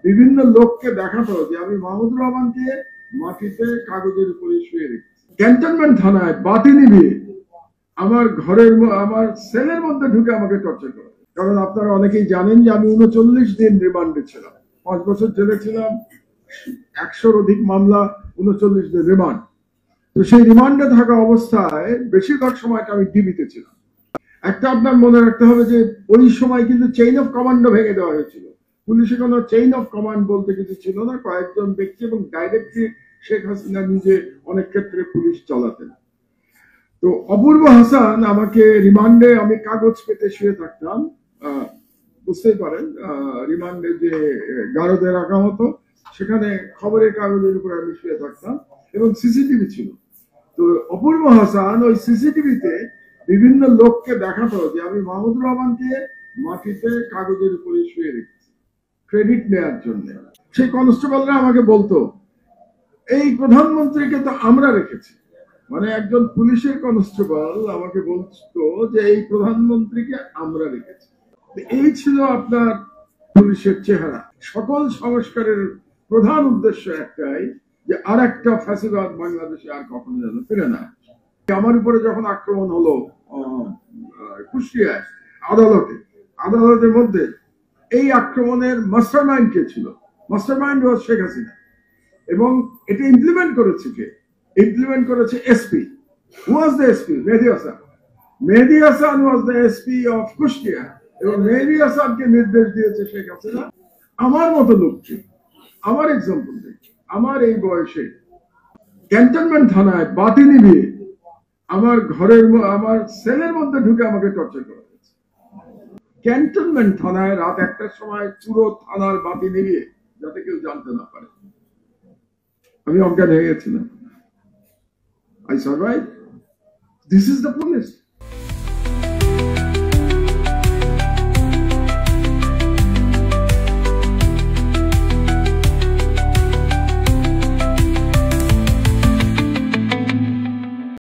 বিভিন্ন লোককে দেখাতো যে আমি মাহমুদুর রহমানকে মাটিতে কাগজের উপরে শুয়ে রেখেছি। ক্যান্টনমেন্ট থানায় বাতি নিভিয়ে আমার আমার সেলের মধ্যে ঢুকে আমাকে টর্চার করে। কারণ আপনারা অনেকেই জানেন যে আমি 39 দিন রিমান্ডে ছিলাম, 5 বছর জেলে ছিলাম, 100-র অধিক মামলা, 39 দিন রিমান্ড। তো সেই রিমান্ডে থাকা অবস্থায় বেশিরভাগ সময়টা আমি ডিবিতে ছিলাম। একটা আপনার মনে রাখতে হবে যে ওই সময় কিন্তু চেইন অফ কমান্ডও ভেঙে দেওয়া হয়েছিল। পুলিশে কোনো চেইন অফ কমান্ড বলতে কিছু ছিল না, কয়েকজন ব্যক্তি এবং ডাইরেক্টলি শেখ হাসিনা নিজে অনেক ক্ষেত্রে পুলিশ চালাতেন। তো অপূর্ব হাসান আমাকে রিমান্ডে, আমি কাগজ পেতে শুয়ে থাকতাম, বুঝতেই পারেন রিমান্ডে যে গারদে রাখা হতো সেখানে খবরের কাগজের উপরে আমি শুয়ে থাকতাম এবং সিসিটিভি ছিল। তো অপূর্ব হাসান ওই সিসিটিভিতে বিভিন্ন লোককে দেখাতো যে আমি মাহমুদুর রহমানকে মাটিতে কাগজের উপরে শুয়ে রেখেছি ক্রেডিট নেওয়ার জন্য। সেই কনস্টেবলরা আমাকে বলতো এই প্রধানমন্ত্রীকে তো আমরা রেখেছি, মানে একজন পুলিশের কনস্টেবল আমাকে বলতো যে এই প্রধানমন্ত্রীকে আমরা রেখেছি। এই ছিল আপনার পুলিশের চেহারা। সকল সংস্কারের প্রধান উদ্দেশ্য একটাই যে আর একটা ফ্যাসিবাদ বাংলাদেশে আর কখনো যেন ফিরে না। আমার উপরে যখন আক্রমণ হলো কুষ্টিয়ায় আদালতের মধ্যে, এই আক্রমণের মাস্টারমাইন্ড কে ছিল? মাস্টারমাইন্ড ওয়াজ শেখ হাসিনা। এবং এটা ইমপ্লিমেন্ট করেছে কে? ইমপ্লিমেন্ট করেছে SP. Who was the SP? Mehedi Hasan. Mehedi Hasan was the SP of Kushtia এবং মেহেদী হাসানকে নির্দেশ দিয়েছে শেখ হাসিনা আমার মতো লোককে, আমার এক্সাম্পল দেখি, আমার এই বয়সে ক্যান্টনমেন্ট থানায় বাতি নিভিয়ে আমার আমার সেলের মধ্যে ঢুকে আমাকে টর্চার করা হয়েছে। ক্যান্টনমেন্ট থানায় রাত 1টার সময় পুরো থানার বাতি নিভিয়ে, যাতে কেউ জানতে না পারে, আমি অজ্ঞান হয়ে গেছিলাম। I survived. This is the police.